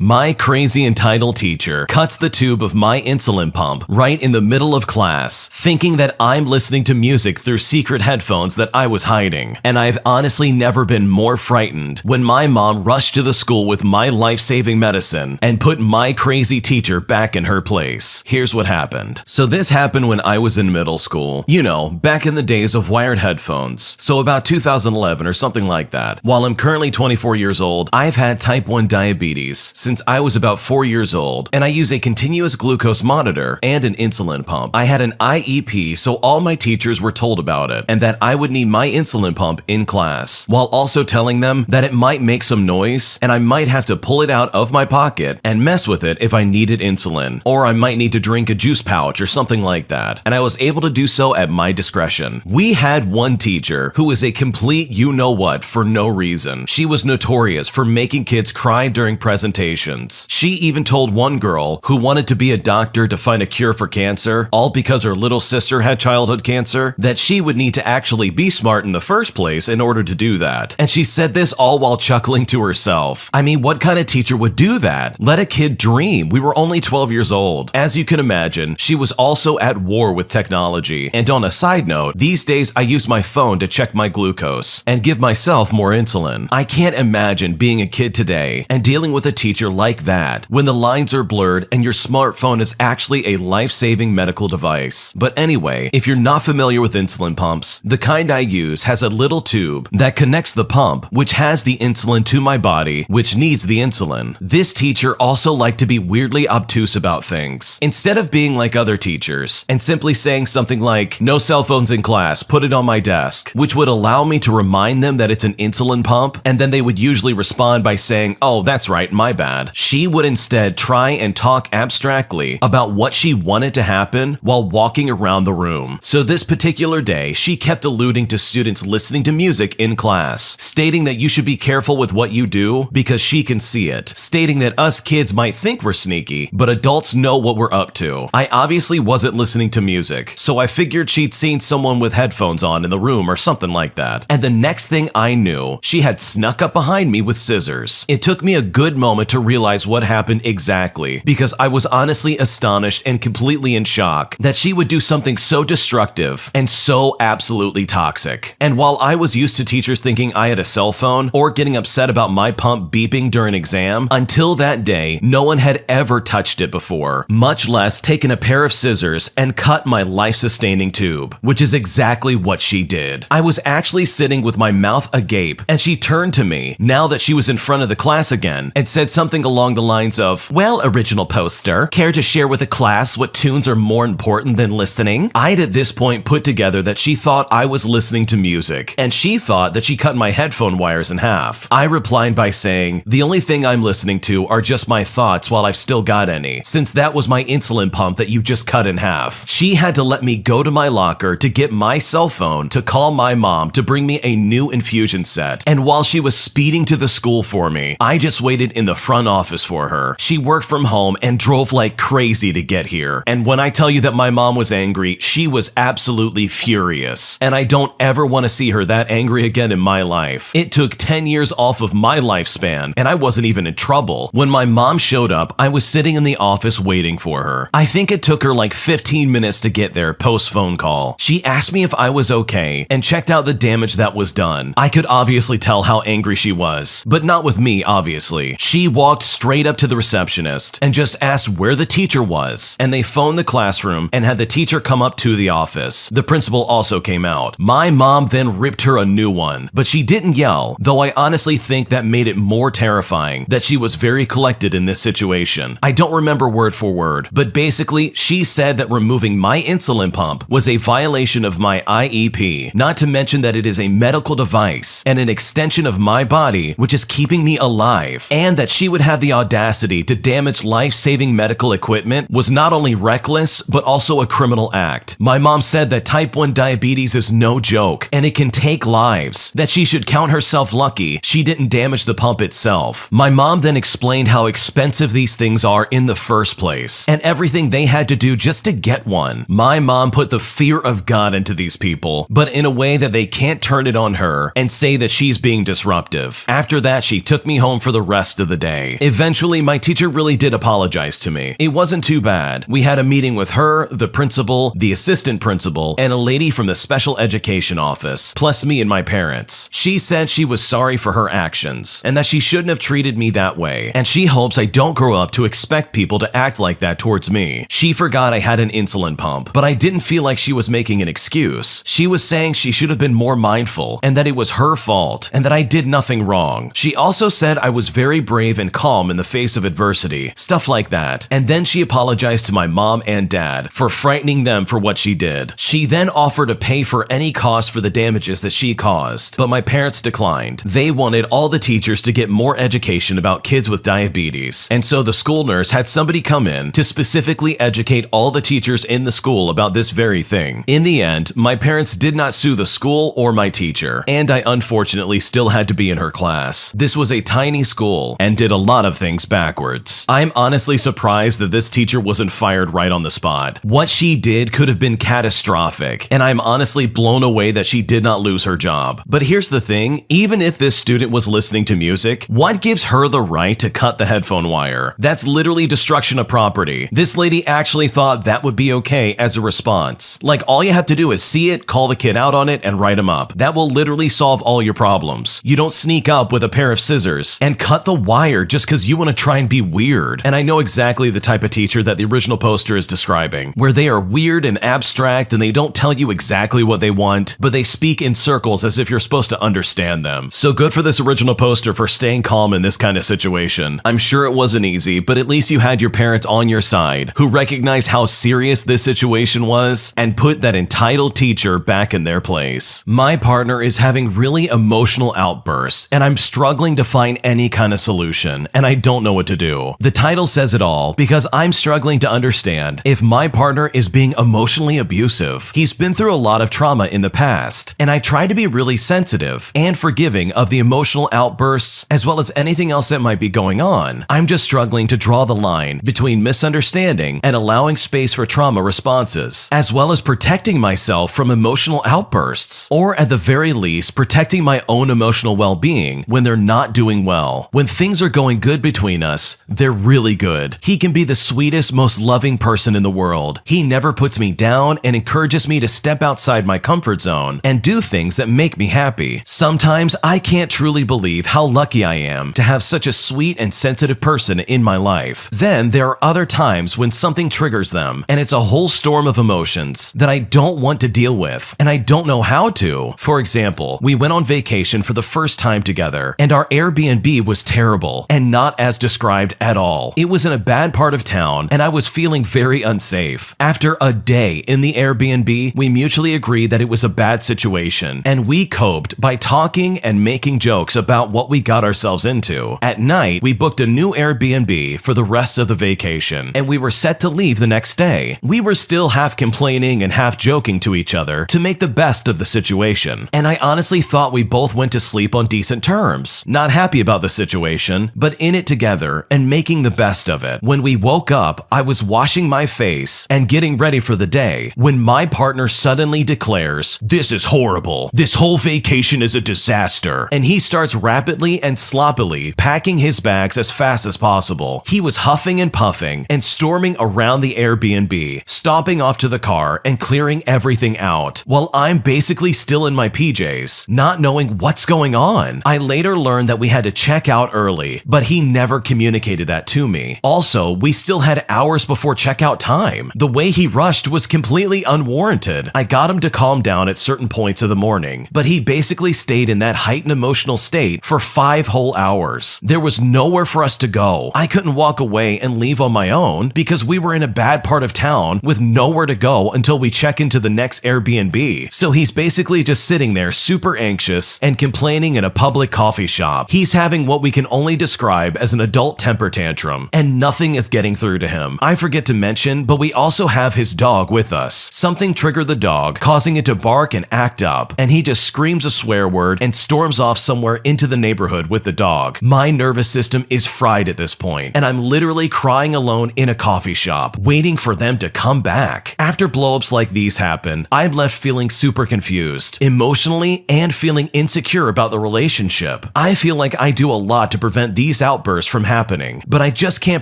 My crazy entitled teacher cuts the tube of my insulin pump right in the middle of class, thinking that I'm listening to music through secret headphones that I was hiding. And I've honestly never been more frightened when my mom rushed to the school with my life-saving medicine and put my crazy teacher back in her place. Here's what happened. So this happened when I was in middle school. You know, back in the days of wired headphones. So about 2011 or something like that. While I'm currently 24 years old, I've had type 1 diabetes since I was about 4 years old, and I use a continuous glucose monitor and an insulin pump. I had an IEP, so all my teachers were told about it, and that I would need my insulin pump in class, while also telling them that it might make some noise, and I might have to pull it out of my pocket and mess with it if I needed insulin, or I might need to drink a juice pouch or something like that, and I was able to do so at my discretion. We had one teacher who was a complete you-know-what for no reason. She was notorious for making kids cry during presentations. She even told one girl who wanted to be a doctor to find a cure for cancer, all because her little sister had childhood cancer, that she would need to actually be smart in the first place in order to do that. And she said this all while chuckling to herself. I mean, what kind of teacher would do that? Let a kid dream. We were only 12 years old. As you can imagine, she was also at war with technology. And on a side note, these days I use my phone to check my glucose and give myself more insulin. I can't imagine being a kid today and dealing with a teacher like that when the lines are blurred and your smartphone is actually a life-saving medical device. But anyway, if you're not familiar with insulin pumps, the kind I use has a little tube that connects the pump, which has the insulin, to my body, which needs the insulin. This teacher also liked to be weirdly obtuse about things. Instead of being like other teachers and simply saying something like, "No cell phones in class, put it on my desk," which would allow me to remind them that it's an insulin pump, and then they would usually respond by saying, "Oh, that's right, my bad." She would instead try and talk abstractly about what she wanted to happen while walking around the room. So this particular day, she kept alluding to students listening to music in class, stating that you should be careful with what you do because she can see it, stating that us kids might think we're sneaky, but adults know what we're up to. I obviously wasn't listening to music, so I figured she'd seen someone with headphones on in the room or something like that. And the next thing I knew, she had snuck up behind me with scissors. It took me a good moment to realize what happened exactly, because I was honestly astonished and completely in shock that she would do something so destructive and so absolutely toxic. And while I was used to teachers thinking I had a cell phone or getting upset about my pump beeping during exam, until that day, no one had ever touched it before, much less taken a pair of scissors and cut my life-sustaining tube, which is exactly what she did. I was actually sitting with my mouth agape, and she turned to me, now that she was in front of the class again, and said something along the lines of, "Well, original poster, care to share with the class what tunes are more important than listening?" I'd at this point put together that she thought I was listening to music, and she thought that she cut my headphone wires in half. I replied by saying, "The only thing I'm listening to are just my thoughts while I've still got any, since that was my insulin pump that you just cut in half." She had to let me go to my locker to get my cell phone to call my mom to bring me a new infusion set, and while she was speeding to the school for me, I just waited in the front office for her. She worked from home and drove like crazy to get here. And when I tell you that my mom was angry, she was absolutely furious. And I don't ever want to see her that angry again in my life. It took 10 years off of my lifespan, and I wasn't even in trouble. When my mom showed up, I was sitting in the office waiting for her. I think it took her like 15 minutes to get there post phone call. She asked me if I was okay and checked out the damage that was done. I could obviously tell how angry she was, but not with me, obviously. She walked straight up to the receptionist and just asked where the teacher was, and they phoned the classroom and had the teacher come up to the office. The principal also came out. My mom then ripped her a new one, but she didn't yell, though I honestly think that made it more terrifying that she was very collected in this situation. I don't remember word for word, but basically she said that removing my insulin pump was a violation of my IEP, not to mention that it is a medical device and an extension of my body which is keeping me alive, and that she would have the audacity to damage life-saving medical equipment was not only reckless, but also a criminal act. My mom said that type 1 diabetes is no joke, and it can take lives, that she should count herself lucky she didn't damage the pump itself. My mom then explained how expensive these things are in the first place, and everything they had to do just to get one. My mom put the fear of God into these people, but in a way that they can't turn it on her and say that she's being disruptive. After that, she took me home for the rest of the day. okay. Eventually, my teacher really did apologize to me. It wasn't too bad. We had a meeting with her, the principal, the assistant principal, and a lady from the special education office, plus me and my parents. She said she was sorry for her actions, and that she shouldn't have treated me that way, and she hopes I don't grow up to expect people to act like that towards me. She forgot I had an insulin pump, but I didn't feel like she was making an excuse. She was saying she should have been more mindful, and that it was her fault, and that I did nothing wrong. She also said I was very brave and calm in the face of adversity, stuff like that. And then she apologized to my mom and dad for frightening them for what she did. She then offered to pay for any cost for the damages that she caused, but my parents declined. They wanted all the teachers to get more education about kids with diabetes, and so the school nurse had somebody come in to specifically educate all the teachers in the school about this very thing. In the end, my parents did not sue the school or my teacher, and I unfortunately still had to be in her class. This was a tiny school and did a lot of things backwards. I'm honestly surprised that this teacher wasn't fired right on the spot. What she did could have been catastrophic, and I'm honestly blown away that she did not lose her job. But here's the thing, even if this student was listening to music, what gives her the right to cut the headphone wire? That's literally destruction of property. This lady actually thought that would be okay as a response. Like, all you have to do is see it, call the kid out on it, and write him up. That will literally solve all your problems. You don't sneak up with a pair of scissors and cut the wire just because you want to try and be weird. And I know exactly the type of teacher that the original poster is describing, where they are weird and abstract and they don't tell you exactly what they want, but they speak in circles as if you're supposed to understand them. So good for this original poster for staying calm in this kind of situation. I'm sure it wasn't easy, but at least you had your parents on your side who recognized how serious this situation was and put that entitled teacher back in their place. My partner is having really emotional outbursts, and I'm struggling to find any kind of solution, and I don't know what to do. The title says it all, because I'm struggling to understand if my partner is being emotionally abusive. He's been through a lot of trauma in the past, and I try to be really sensitive and forgiving of the emotional outbursts as well as anything else that might be going on. I'm just struggling to draw the line between misunderstanding and allowing space for trauma responses, as well as protecting myself from emotional outbursts, or at the very least, protecting my own emotional well-being when they're not doing well. When things are going good between us, they're really good. He can be the sweetest, most loving person in the world. He never puts me down and encourages me to step outside my comfort zone and do things that make me happy. Sometimes I can't truly believe how lucky I am to have such a sweet and sensitive person in my life. Then there are other times when something triggers them, and it's a whole storm of emotions that I don't want to deal with, and I don't know how to. For example, we went on vacation for the first time together, and our Airbnb was terrible and not as described at all. It was in a bad part of town, and I was feeling very unsafe. After a day in the Airbnb, we mutually agreed that it was a bad situation, and we coped by talking and making jokes about what we got ourselves into. At night, we booked a new Airbnb for the rest of the vacation, and we were set to leave the next day. We were still half complaining and half joking to each other to make the best of the situation, and I honestly thought we both went to sleep on decent terms. Not happy about the situation, but in it together and making the best of it. When we woke up, I was washing my face and getting ready for the day when my partner suddenly declares, "This is horrible. This whole vacation is a disaster." And he starts rapidly and sloppily packing his bags as fast as possible. He was huffing and puffing and storming around the Airbnb, stomping off to the car and clearing everything out, while I'm basically still in my PJs, not knowing what's going on. I later learned that we had to check out early, but he never communicated that to me. Also, we still had hours before checkout time. The way he rushed was completely unwarranted. I got him to calm down at certain points of the morning, but he basically stayed in that heightened emotional state for 5 whole hours. There was nowhere for us to go. I couldn't walk away and leave on my own because we were in a bad part of town with nowhere to go until we check into the next Airbnb. So he's basically just sitting there super anxious and complaining in a public coffee shop. He's having what we can only describe as an adult temper tantrum, and nothing is getting through to him. I forget to mention, but we also have his dog with us. Something triggered the dog, causing it to bark and act up, and he just screams a swear word and storms off somewhere into the neighborhood with the dog. My nervous system is fried at this point, and I'm literally crying alone in a coffee shop, waiting for them to come back. After blowups like these happen, I'm left feeling super confused, emotionally, and feeling insecure about the relationship. I feel like I do a lot to prevent these these outbursts from happening, but I just can't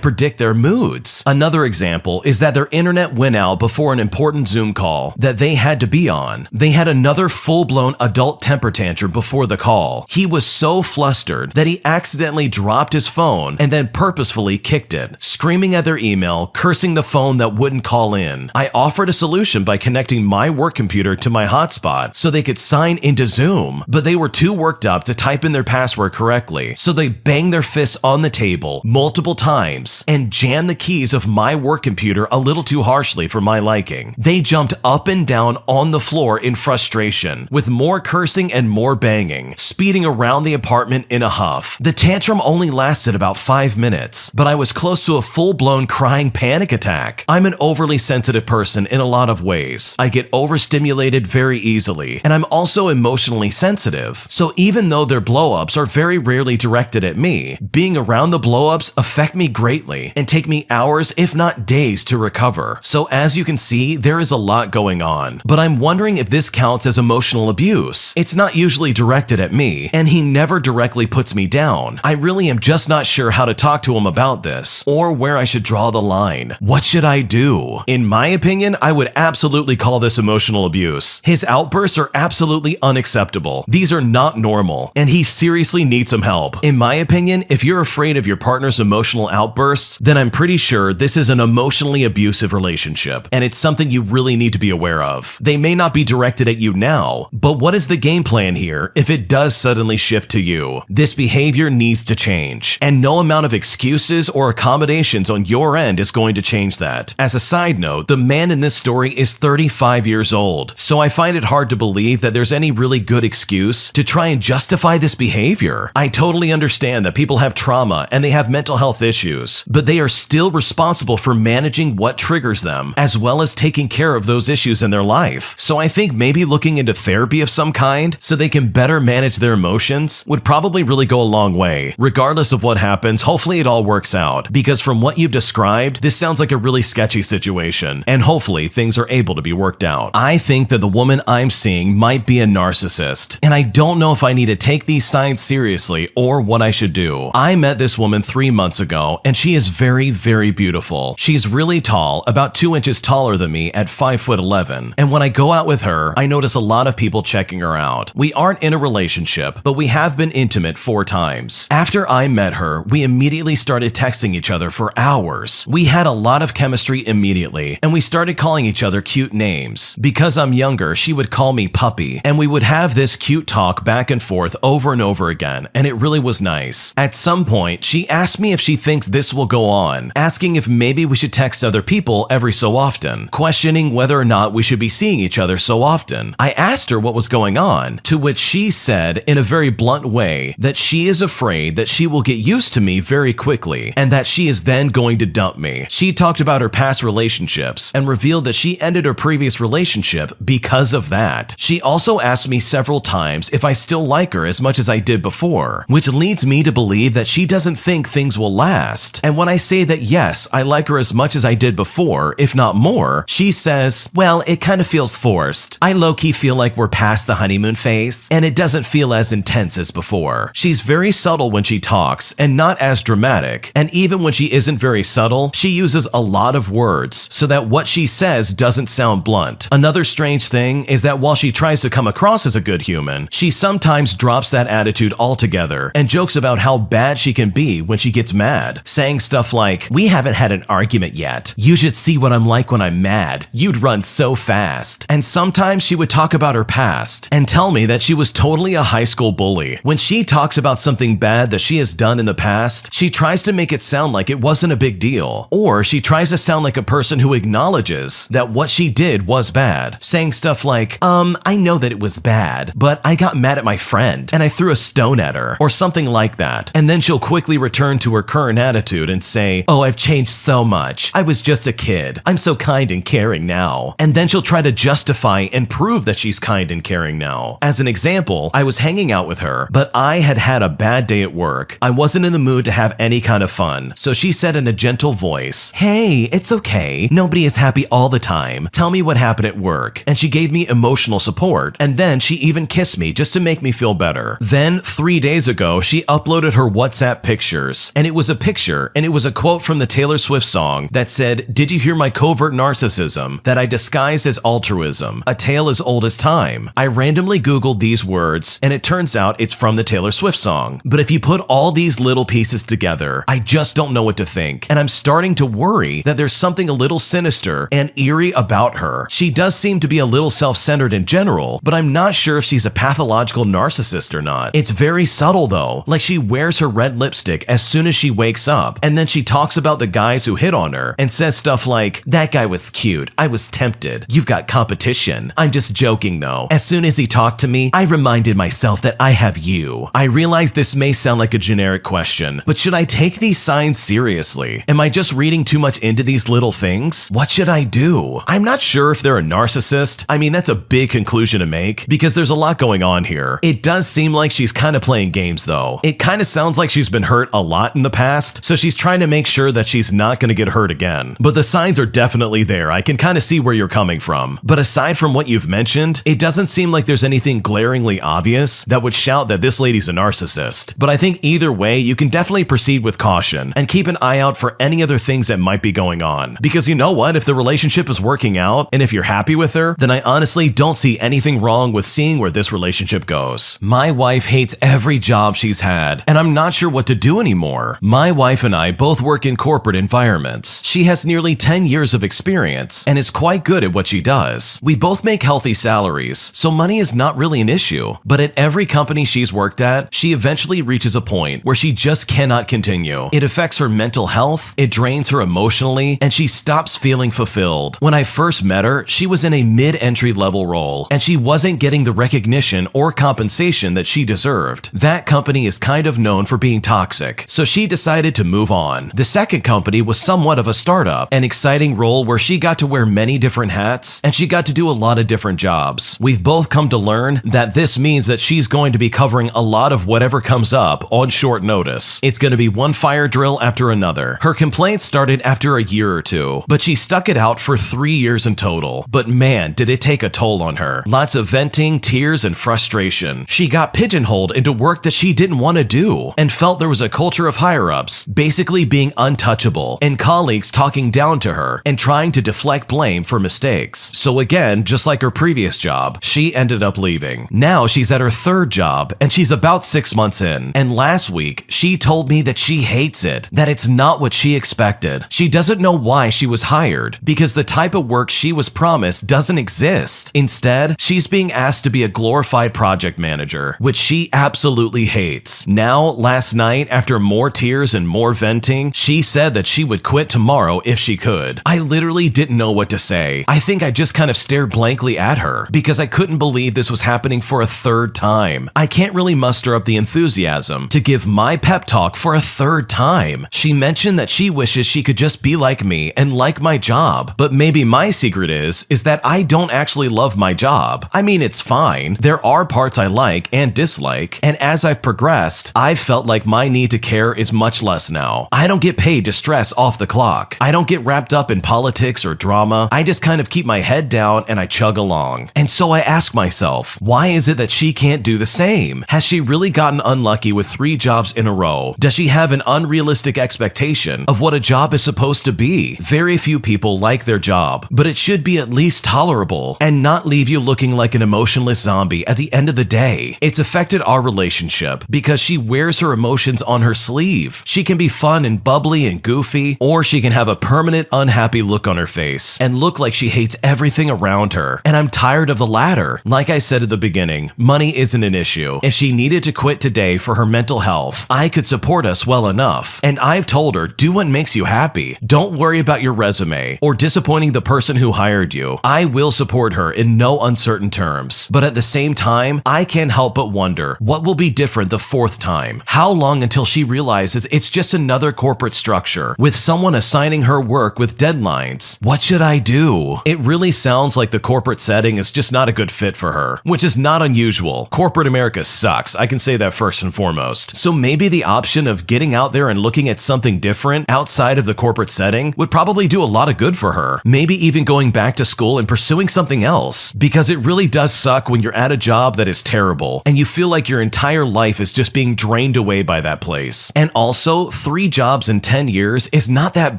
predict their moods. Another example is that their internet went out before an important Zoom call that they had to be on. They had another full-blown adult temper tantrum before the call. He was so flustered that he accidentally dropped his phone and then purposefully kicked it, screaming at their email, cursing the phone that wouldn't call in. I offered a solution by connecting my work computer to my hotspot so they could sign into Zoom, but they were too worked up to type in their password correctly, so they banged their fists on the table multiple times and jammed the keys of my work computer a little too harshly for my liking. They jumped up and down on the floor in frustration, with more cursing and more banging, speeding around the apartment in a huff. The tantrum only lasted about 5 minutes, but I was close to a full-blown crying panic attack. I'm an overly sensitive person in a lot of ways. I get overstimulated very easily, and I'm also emotionally sensitive. So even though their blow-ups are very rarely directed at me, being around the blow-ups affect me greatly and take me hours, if not days, to recover. So as you can see, there is a lot going on, but I'm wondering if this counts as emotional abuse. It's not usually directed at me, and he never directly puts me down. I really am just not sure how to talk to him about this, or where I should draw the line. What should I do? In my opinion, I would absolutely call this emotional abuse. His outbursts are absolutely unacceptable. These are not normal, and he seriously needs some help. In my opinion, if you're afraid of your partner's emotional outbursts, then I'm pretty sure this is an emotionally abusive relationship, and it's something you really need to be aware of. They may not be directed at you now, but what is the game plan here if it does suddenly shift to you? This behavior needs to change, and no amount of excuses or accommodations on your end is going to change that. As a side note, the man in this story is 35 years old, so I find it hard to believe that there's any really good excuse to try and justify this behavior. I totally understand that people have trauma and they have mental health issues, but they are still responsible for managing what triggers them, as well as taking care of those issues in their life. So I think maybe looking into therapy of some kind so they can better manage their emotions would probably really go a long way. Regardless of what happens, hopefully it all works out, because from what you've described, this sounds like a really sketchy situation, and hopefully things are able to be worked out. I think that the woman I'm seeing might be a narcissist, and I don't know if I need to take these signs seriously or what I should do. I met this woman 3 months ago, and she is very, very beautiful. She's really tall, about 2 inches taller than me at 5'11", and when I go out with her, I notice a lot of people checking her out. We aren't in a relationship, but we have been intimate 4 times. After I met her, we immediately started texting each other for hours. We had a lot of chemistry immediately, and we started calling each other cute names. Because I'm younger, she would call me puppy, and we would have this cute talk back and forth over and over again, and it really was nice. At some point, she asked me if she thinks this will go on, asking if maybe we should text other people every so often, questioning whether or not we should be seeing each other so often. I asked her what was going on, to which she said in a very blunt way that she is afraid that she will get used to me very quickly, and that she is then going to dump me. She talked about her past relationships and revealed that she ended her previous relationship because of that. She also asked me several times if I still like her as much as I did before, which leads me to believe that she doesn't think things will last. And when I say that yes, I like her as much as I did before, if not more, she says, well, it kind of feels forced. I low-key feel like we're past the honeymoon phase, and it doesn't feel as intense as before. She's very subtle when she talks, and not as dramatic, and even when she isn't very subtle, she uses a lot of words so that what she says doesn't sound blunt. Another strange thing is that while she tries to come across as a good human, she sometimes drops that attitude altogether and jokes about how bad she can be when she gets mad, saying stuff like, we haven't had an argument yet. You should see what I'm like when I'm mad. You'd run so fast. And sometimes she would talk about her past and tell me that she was totally a high school bully. When she talks about something bad that she has done in the past, she tries to make it sound like it wasn't a big deal, or she tries to sound like a person who acknowledges that what she did was bad, saying stuff like, I know that it was bad, but I got mad at my friend and I threw a stone at her, or something like that. And then she'll quickly return to her current attitude and say, oh, I've changed so much. I was just a kid. I'm so kind and caring now. And then she'll try to justify and prove that she's kind and caring now. As an example, I was hanging hanging out with her, but I had had a bad day at work. I wasn't in the mood to have any kind of fun. So she said in a gentle voice, "Hey, it's okay. Nobody is happy all the time. Tell me what happened at work." And she gave me emotional support, and then she even kissed me just to make me feel better. Then 3 days ago, she uploaded her WhatsApp pictures, and it was a picture, and it was a quote from the Taylor Swift song that said, "Did you hear my covert narcissism that I disguised as altruism, a tale as old as time?" I randomly Googled these words, and it turns out it's from the Taylor Swift song. But if you put all these little pieces together, I just don't know what to think, and I'm starting to worry that there's something a little sinister and eerie about her. She does seem to be a little self-centered in general, but I'm not sure if she's a pathological narcissist or not. It's very subtle though, like she wears her red lipstick as soon as she wakes up, and then she talks about the guys who hit on her and says stuff like, "That guy was cute. I was tempted. You've got competition. I'm just joking though. As soon as he talked to me, I reminded myself that I have you." I realize this may sound like a generic question, but should I take these signs seriously? Am I just reading too much into these little things? What should I do? I'm not sure if they're a narcissist. I mean, that's a big conclusion to make because there's a lot going on here. It does seem like she's kind of playing games though. It kind of sounds like she's been hurt a lot in the past, so she's trying to make sure that she's not going to get hurt again. But the signs are definitely there. I can kind of see where you're coming from. But aside from what you've mentioned, it doesn't seem like there's anything glaringly obvious that would shout that this lady's a narcissist. But I think either way, you can definitely proceed with caution and keep an eye out for any other things that might be going on. Because you know what? If the relationship is working out and if you're happy with her, then I honestly don't see anything wrong with seeing where this relationship goes. My wife hates every job she's had, and I'm not sure what to do anymore. My wife and I both work in corporate environments. She has nearly 10 years of experience and is quite good at what she does. We both make healthy salaries, so money is not really an issue. But at every company she's worked at, she eventually reaches a point where she just cannot continue. It affects her mental health, it drains her emotionally, and she stops feeling fulfilled. When I first met her, she was in a mid-entry level role, and she wasn't getting the recognition or compensation that she deserved. That company is kind of known for being toxic, so she decided to move on. The second company was somewhat of a startup, an exciting role where she got to wear many different hats, and she got to do a lot of different jobs. We've both come to learn that this means that she's going to be covering a lot of whatever comes up on short notice. It's going to be one fire drill after another. Her complaints started after a year or two, but she stuck it out for 3 years in total. But man, did it take a toll on her. Lots of venting, tears, and frustration. She got pigeonholed into work that she didn't want to do and felt there was a culture of higher-ups basically being untouchable and colleagues talking down to her and trying to deflect blame for mistakes. So again, just like her previous job, she ended up leaving. Now she's at her third job and she's about 6 months in. And last week, she told me that she hates it, that it's not what she expected. She doesn't know why she was hired because the type of work she was promised doesn't exist. Instead, she's being asked to be a glorified project manager, which she absolutely hates. Now, last night, after more tears and more venting, she said that she would quit tomorrow if she could. I literally didn't know what to say. I think I just kind of stared blankly at her because I couldn't believe this was happening for a third time. I can't really muster up the enthusiasm to give my pep talk for a third time. She mentioned that she wishes she could just be like me and like my job, but maybe my secret is that I don't actually love my job. I mean, it's fine. There are parts I like and dislike, and as I've progressed, I've felt like my need to care is much less now. I don't get paid to stress off the clock. I don't get wrapped up in politics or drama. I just kind of keep my head down and I chug along. And so I ask myself, why is it that she can't do the same? Has she really gotten unlucky with 3 jobs in a row? Does she have an unrealistic expectation of what a job is supposed to be? Very few people like their job, but it should be at least tolerable and not leave you looking like an emotionless zombie at the end of the day. It's affected our relationship because she wears her emotions on her sleeve. She can be fun and bubbly and goofy, or she can have a permanent unhappy look on her face and look like she hates everything around her. And I'm tired of the latter. Like I said at the beginning, money isn't an issue. If she needed to quit today for her mental health, I could support us well enough. And I've told her, do what makes you happy. Don't worry about your resume or disappointing the person who hired you. I will support her in no uncertain terms. But at the same time, I can't help but wonder what will be different the 4th time. How long until she realizes it's just another corporate structure with someone assigning her work with deadlines? What should I do? It really sounds like the corporate setting is just not a good fit for her, which is not unusual. corporate America sucks. I can say that first and foremost. So maybe the option of getting out there and looking at something different outside of the corporate setting would probably do a lot of good for her. Maybe even going back to school and pursuing something else, because it really does suck when you're at a job that is terrible and you feel like your entire life is just being drained away by that place. And also, 3 jobs in 10 years is not that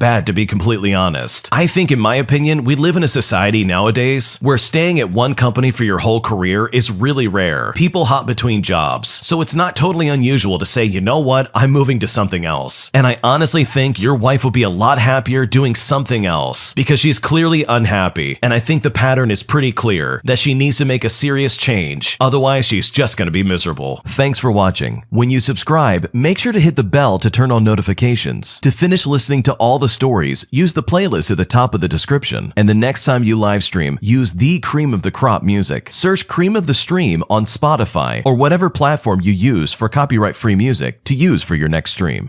bad, to be completely honest. I think, in my opinion, we live in a society nowadays where staying at one company for your whole career is really rare. People hop between jobs, so it's not totally unusual to say, you know what, I'm moving to something else. And I honestly think your wife will be a lot happier doing something else, because she's clearly unhappy, and I think the pattern is pretty clear that she needs to make a serious change, otherwise she's just gonna be miserable. Thanks for watching. When you subscribe, make sure to hit the bell to turn on notifications. To finish listening to all the stories, use the playlist at the top of the description, and the next time you live stream, use the Cream of the Crop music. Search Cream of the Stream on Spotify or whatever platform you use for copyright-free music to use for your next stream.